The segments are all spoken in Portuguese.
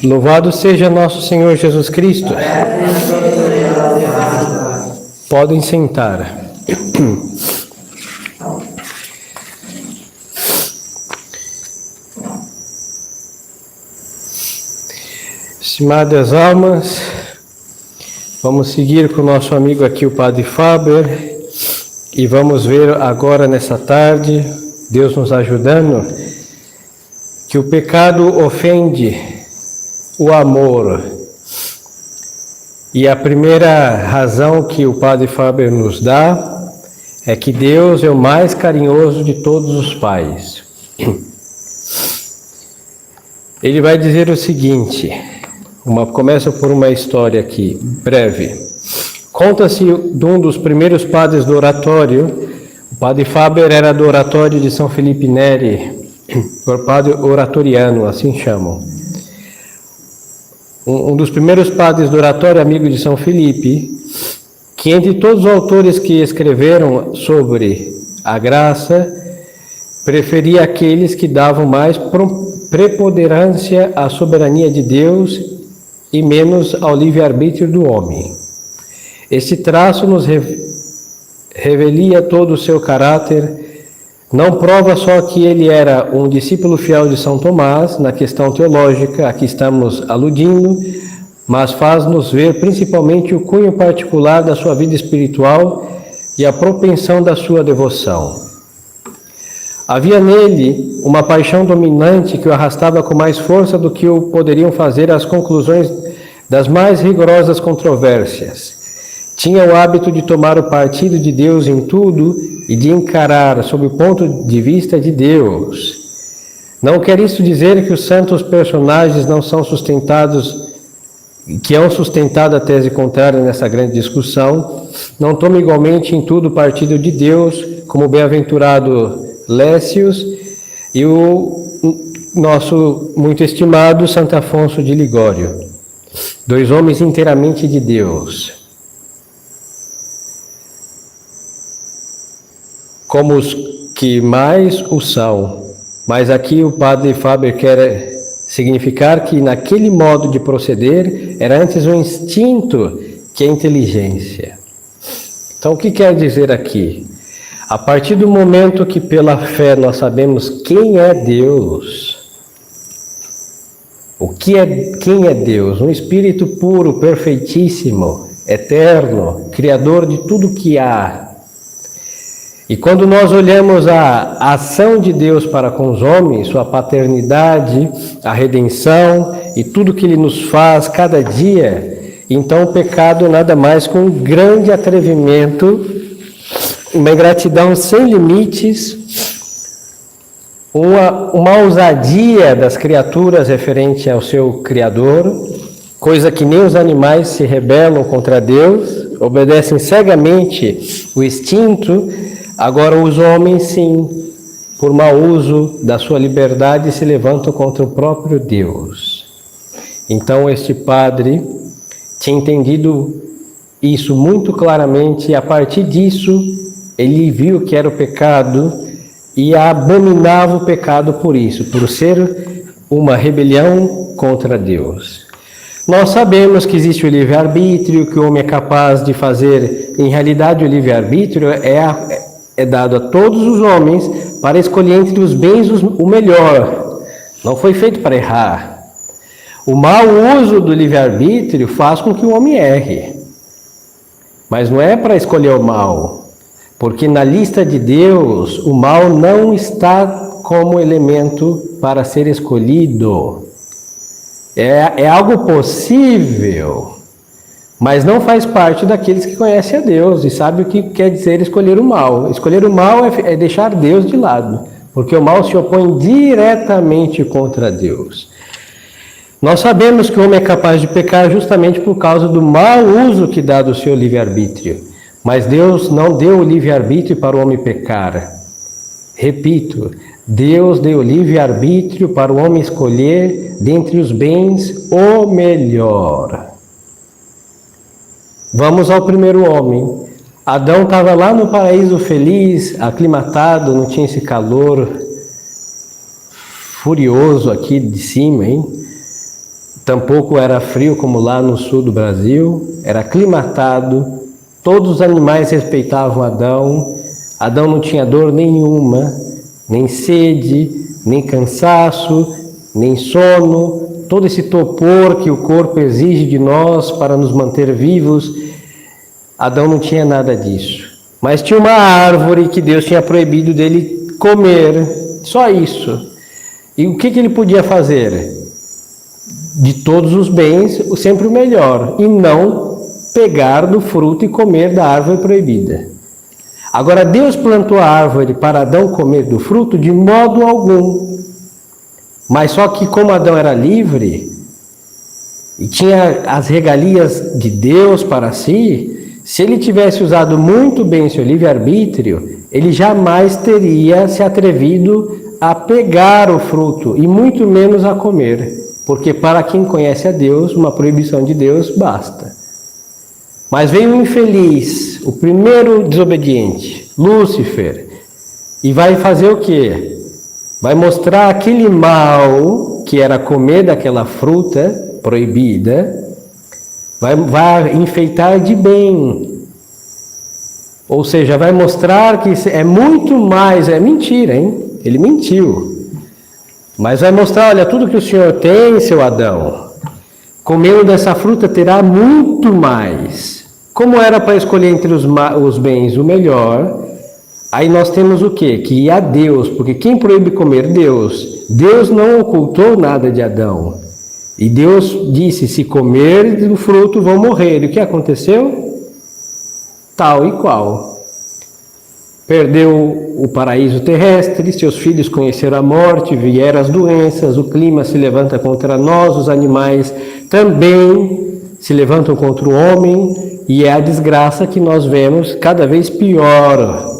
Louvado seja nosso Senhor Jesus Cristo. Podem sentar. Estimadas almas, vamos seguir com o nosso amigo aqui, o Padre Faber, e vamos ver agora nessa tarde, Deus nos ajudando, que o pecado ofende o amor. E a primeira razão que o Padre Faber nos dá é que Deus é o mais carinhoso de todos os pais. Ele vai dizer o seguinte, começa por uma história aqui, breve. Conta-se de um dos primeiros padres do oratório. O Padre Faber era do oratório de São Felipe Neri, o padre oratoriano, assim chamam. Um dos primeiros padres do oratório, amigo de São Felipe, que entre todos os autores que escreveram sobre a graça, preferia aqueles que davam mais preponderância à soberania de Deus e menos ao livre-arbítrio do homem. Este traço nos revelia todo o seu caráter. Não prova só que ele era um discípulo fiel de São Tomás, na questão teológica a que estamos aludindo, mas faz-nos ver principalmente o cunho particular da sua vida espiritual e a propensão da sua devoção. Havia nele uma paixão dominante que o arrastava com mais força do que o poderiam fazer as conclusões das mais rigorosas controvérsias. Tinha o hábito de tomar o partido de Deus em tudo e de encarar sob o ponto de vista de Deus. Não quer isso dizer que os santos personagens não são sustentados, que hão sustentado a tese contrária nessa grande discussão. Não toma igualmente em tudo o partido de Deus, como o bem-aventurado Lécius e o nosso muito estimado Santo Afonso de Ligório. Dois homens inteiramente de Deus. Como os que mais o são. Mas aqui o Padre Faber quer significar que naquele modo de proceder era antes o instinto que a inteligência. Então o que quer dizer aqui? A partir do momento que pela fé nós sabemos quem é Deus, quem é Deus? Um Espírito puro, perfeitíssimo, eterno, Criador de tudo que há. E quando nós olhamos a ação de Deus para com os homens, sua paternidade, a redenção e tudo que Ele nos faz cada dia, então o pecado nada mais que um grande atrevimento, uma ingratidão sem limites, uma ousadia das criaturas referente ao seu Criador, coisa que nem os animais se rebelam contra Deus, obedecem cegamente o instinto. Agora os homens, sim, por mau uso da sua liberdade, se levantam contra o próprio Deus. Então este padre tinha entendido isso muito claramente e a partir disso ele viu que era o pecado e abominava o pecado por isso, por ser uma rebelião contra Deus. Nós sabemos que existe o livre-arbítrio, que o homem é capaz de fazer. Em realidade o livre-arbítrio é dado a todos os homens para escolher entre os bens o melhor. Não foi feito para errar. O mau uso do livre-arbítrio faz com que o homem erre. Mas não é para escolher o mal. Porque na lista de Deus, o mal não está como elemento para ser escolhido. É algo possível, mas não faz parte daqueles que conhecem a Deus e sabem o que quer dizer escolher o mal. Escolher o mal é deixar Deus de lado, porque o mal se opõe diretamente contra Deus. Nós sabemos que o homem é capaz de pecar justamente por causa do mau uso que dá do seu livre-arbítrio. Mas Deus não deu o livre-arbítrio para o homem pecar. Repito, Deus deu o livre-arbítrio para o homem escolher dentre os bens o melhor. Vamos ao primeiro homem. Adão estava lá no paraíso feliz, aclimatado, não tinha esse calor furioso aqui de cima, hein? tampouco era frio como lá no sul do Brasil, era aclimatado, todos os animais respeitavam Adão, Adão não tinha dor nenhuma, nem sede, nem cansaço, nem sono, todo esse torpor que o corpo exige de nós para nos manter vivos, Adão não tinha nada disso. Mas tinha uma árvore que Deus tinha proibido dele comer, só isso. E o que ele podia fazer? De todos os bens, sempre o melhor, e não pegar do fruto e comer da árvore proibida. Agora, Deus plantou a árvore para Adão comer do fruto de modo algum. Mas só que como Adão era livre e tinha as regalias de Deus para si, se ele tivesse usado muito bem seu livre-arbítrio, ele jamais teria se atrevido a pegar o fruto e muito menos a comer. Porque para quem conhece a Deus, uma proibição de Deus basta. Mas veio o infeliz, o primeiro desobediente, Lúcifer, e vai fazer o quê? Vai mostrar aquele mal que era comer daquela fruta proibida, vai enfeitar de bem. Ou seja, vai mostrar que é muito mais, é mentira, hein? Ele mentiu. Mas vai mostrar, olha, tudo que o Senhor tem, seu Adão, comendo dessa fruta terá muito mais. Como era para escolher entre os bens o melhor, aí nós temos o quê? Que ir a Deus, porque quem proíbe comer? Deus. Deus não ocultou nada de Adão. E Deus disse, se comer do fruto vão morrer. E o que aconteceu? Tal e qual. Perdeu o paraíso terrestre, seus filhos conheceram a morte, vieram as doenças, o clima se levanta contra nós, os animais também se levantam contra o homem, e é a desgraça que nós vemos cada vez pior.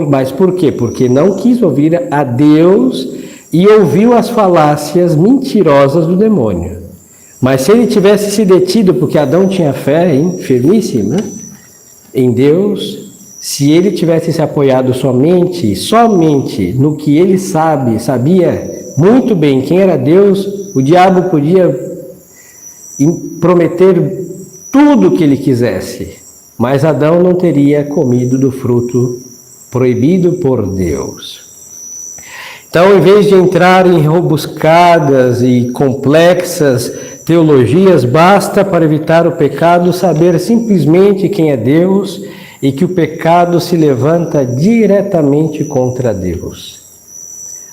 Mas por quê? Porque não quis ouvir a Deus e ouviu as falácias mentirosas do demônio. Mas se ele tivesse se detido, porque Adão tinha fé, firmíssima, em Deus, se ele tivesse se apoiado somente no que ele sabia muito bem quem era Deus, o diabo podia prometer tudo o que ele quisesse, mas Adão não teria comido do fruto proibido por Deus. Então, em vez de entrar em rebuscadas e complexas teologias, basta para evitar o pecado saber simplesmente quem é Deus e que o pecado se levanta diretamente contra Deus.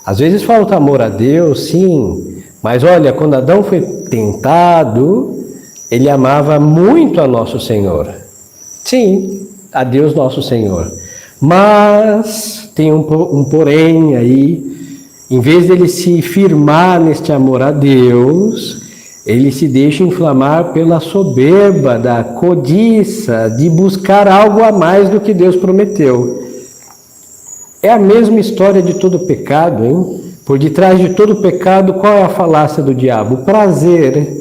Às vezes falta amor a Deus, sim, mas olha, quando Adão foi tentado, ele amava muito a nosso Senhor. Sim, a Deus nosso Senhor. Mas tem um porém aí, em vez dele se firmar neste amor a Deus, ele se deixa inflamar pela soberba, da cobiça, de buscar algo a mais do que Deus prometeu. É a mesma história de todo pecado, hein? Por detrás de todo pecado, qual é a falácia do diabo? O prazer,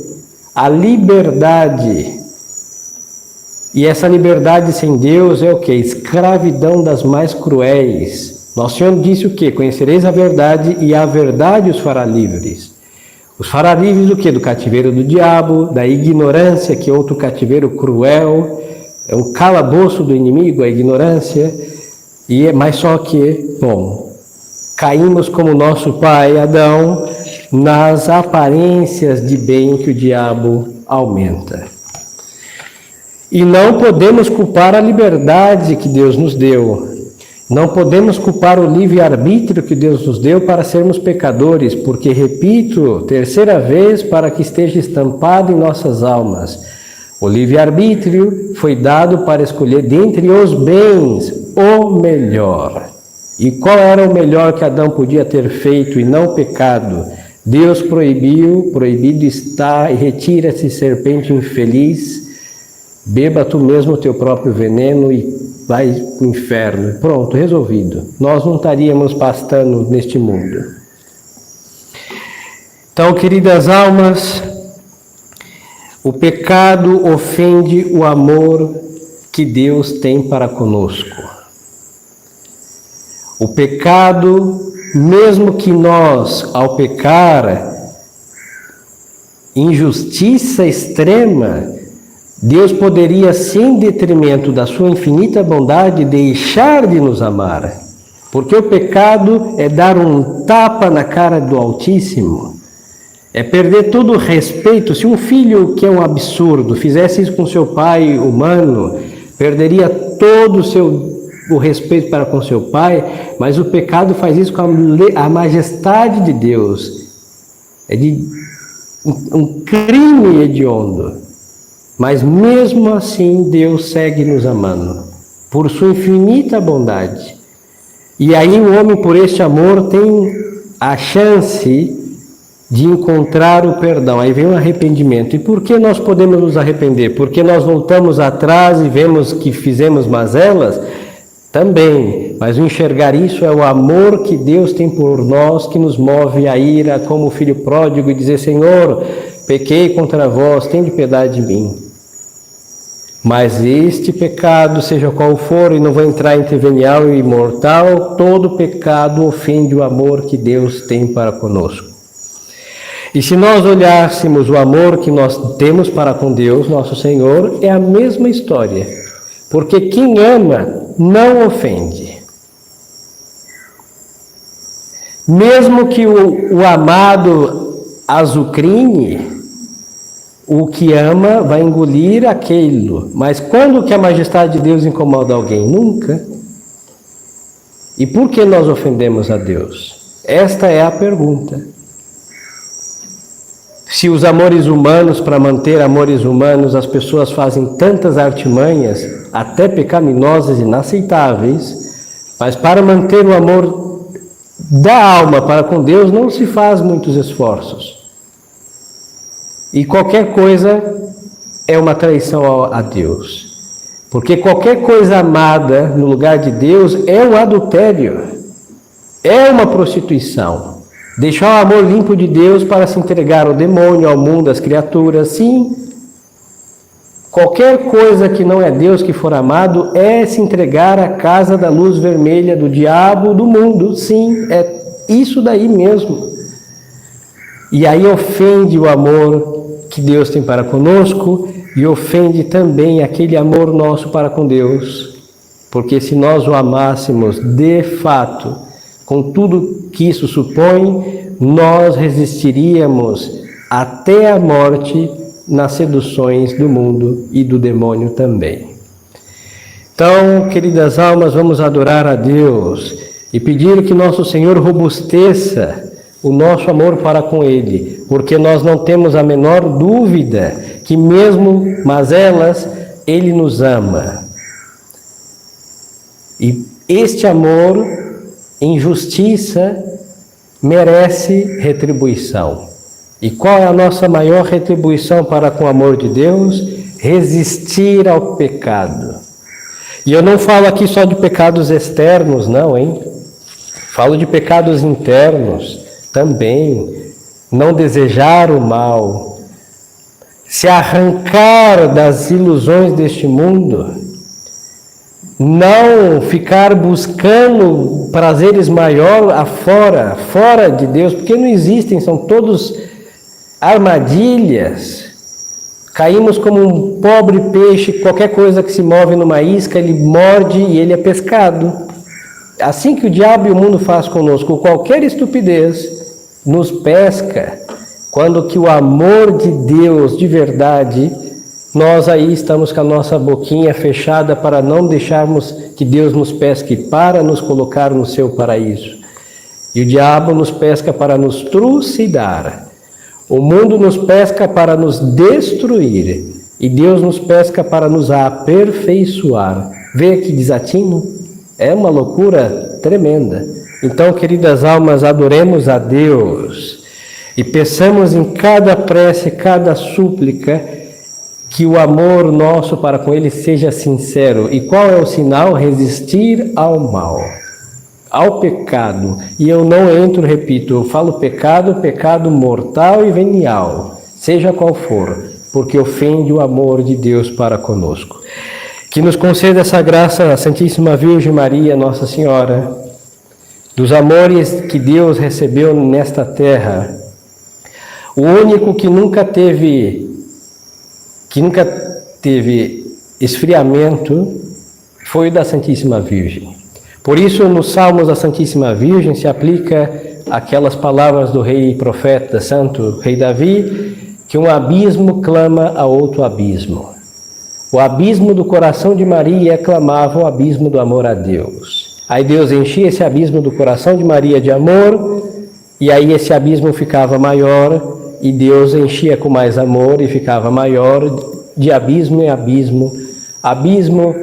a liberdade. E essa liberdade sem Deus é o quê? Escravidão das mais cruéis. Nosso Senhor disse o quê? Conhecereis a verdade e a verdade os fará livres. Os fará livres do quê? Do cativeiro do diabo, da ignorância, que é outro cativeiro cruel, é um calabouço do inimigo, a ignorância, mas só que, bom, caímos como nosso pai Adão nas aparências de bem que o diabo aumenta. E não podemos culpar a liberdade que Deus nos deu. Não podemos culpar o livre-arbítrio que Deus nos deu para sermos pecadores, porque, repito, terceira vez, para que esteja estampado em nossas almas. O livre-arbítrio foi dado para escolher dentre os bens o melhor. E qual era o melhor que Adão podia ter feito e não pecado? Deus proibiu, proibido está, e retira-se, serpente infeliz, beba tu mesmo o teu próprio veneno e vai para o inferno. Pronto, resolvido. Nós não estaríamos pastando neste mundo. Então, queridas almas, o pecado ofende o amor que Deus tem para conosco. O pecado, mesmo que nós, ao pecar, injustiça extrema, Deus poderia, sem detrimento da sua infinita bondade, deixar de nos amar. Porque o pecado é dar um tapa na cara do Altíssimo. É perder todo o respeito. Se um filho, que é um absurdo, fizesse isso com seu pai humano, perderia todo o respeito para com seu pai, mas o pecado faz isso com a majestade de Deus. É de um crime hediondo. Mas mesmo assim Deus segue nos amando, por sua infinita bondade. E aí o homem, por este amor, tem a chance de encontrar o perdão. Aí vem o arrependimento. E por que nós podemos nos arrepender? Porque nós voltamos atrás e vemos que fizemos mazelas? Também. Mas o enxergar isso é o amor que Deus tem por nós, que nos move a ira como o filho pródigo e dizer: Senhor, pequei contra vós, tende piedade de mim. Mas este pecado, seja qual for, e não vou entrar entre venial e mortal, todo pecado ofende o amor que Deus tem para conosco. E se nós olhássemos o amor que nós temos para com Deus, nosso Senhor, é a mesma história. Porque quem ama não ofende. Mesmo que o amado azucrine, o que ama vai engolir aquilo. Mas quando que a majestade de Deus incomoda alguém? Nunca. E por que nós ofendemos a Deus? Esta é a pergunta. Se os amores humanos, para manter amores humanos, as pessoas fazem tantas artimanhas, até pecaminosas e inaceitáveis, mas para manter o amor da alma para com Deus não se faz muitos esforços. E qualquer coisa é uma traição a Deus. Porque qualquer coisa amada no lugar de Deus é um adultério, é uma prostituição. Deixar o amor limpo de Deus para se entregar ao demônio, ao mundo, às criaturas, sim. Qualquer coisa que não é Deus que for amado é se entregar à casa da luz vermelha do diabo, do mundo, sim, é isso daí mesmo. E aí ofende o amor que Deus tem para conosco e ofende também aquele amor nosso para com Deus. Porque se nós o amássemos de fato, com tudo que isso supõe, nós resistiríamos até a morte nas seduções do mundo e do demônio também. Então, queridas almas, vamos adorar a Deus e pedir que nosso Senhor robusteça o nosso amor para com Ele, porque nós não temos a menor dúvida que mesmo mazelas, Ele nos ama. E este amor em justiça merece retribuição. E qual é a nossa maior retribuição para com o amor de Deus? Resistir ao pecado. E eu não falo aqui só de pecados externos, não, hein? Falo de pecados internos também. Não desejar o mal. Se arrancar das ilusões deste mundo. Não ficar buscando prazeres maiores fora de Deus, porque não existem, são todos armadilhas. Caímos como um pobre peixe, qualquer coisa que se move numa isca, ele morde e ele é pescado. Assim que o diabo e o mundo faz conosco, qualquer estupidez nos pesca, quando que o amor de Deus de verdade, nós aí estamos com a nossa boquinha fechada para não deixarmos que Deus nos pesque para nos colocar no seu paraíso. E o diabo nos pesca para nos trucidar. O mundo nos pesca para nos destruir. E Deus nos pesca para nos aperfeiçoar. Vê que desatino? É uma loucura tremenda. Então, queridas almas, adoremos a Deus. E peçamos em cada prece, cada súplica, que o amor nosso para com Ele seja sincero. E qual é o sinal? Resistir ao mal, ao pecado. E eu não entro, repito, eu falo pecado mortal e venial, seja qual for, porque ofende o amor de Deus para conosco. Que nos conceda essa graça a Santíssima Virgem Maria, Nossa Senhora, dos amores que Deus recebeu nesta terra, O único que nunca teve esfriamento foi o da Santíssima Virgem. Por isso, nos Salmos da Santíssima Virgem se aplica aquelas palavras do rei e profeta santo, rei Davi, que um abismo clama a outro abismo. O abismo do coração de Maria clamava o abismo do amor a Deus. Aí Deus enchia esse abismo do coração de Maria de amor, e aí esse abismo ficava maior, e Deus enchia com mais amor e ficava maior, de abismo em abismo. Abismo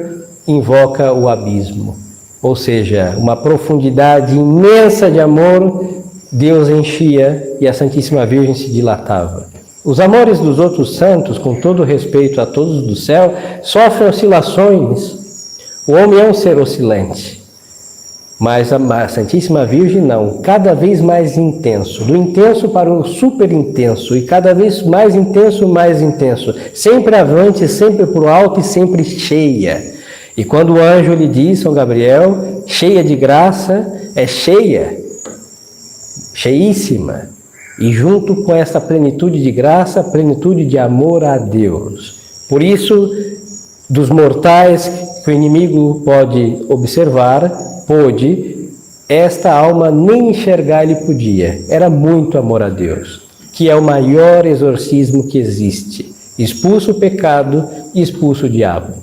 invoca o abismo. Ou seja, uma profundidade imensa de amor, Deus enchia e a Santíssima Virgem se dilatava. Os amores dos outros santos, com todo respeito a todos do céu, sofrem oscilações. O homem é um ser oscilante, mas a Santíssima Virgem não, cada vez mais intenso, do intenso para o super intenso, e cada vez mais intenso, sempre avante, sempre para o alto e sempre cheia. E quando o anjo lhe diz, São Gabriel, cheia de graça, é cheia, cheíssima. E junto com essa plenitude de graça, plenitude de amor a Deus. Por isso, dos mortais que o inimigo pode observar, esta alma nem enxergar ele podia. Era muito amor a Deus, que é o maior exorcismo que existe. Expulsa o pecado e expulsa o diabo.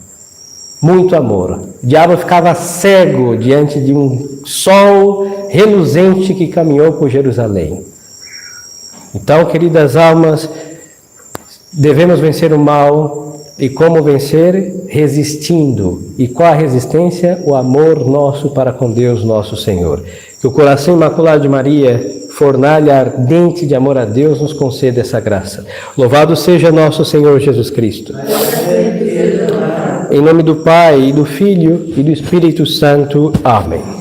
Muito amor. O diabo ficava cego diante de um sol reluzente que caminhou por Jerusalém. Então, queridas almas, devemos vencer o mal. E como vencer? Resistindo. E qual a resistência? O amor nosso para com Deus, nosso Senhor. Que o coração imaculado de Maria, fornalha ardente de amor a Deus, nos conceda essa graça. Louvado seja nosso Senhor Jesus Cristo. Em nome do Pai, e do Filho, e do Espírito Santo. Amém.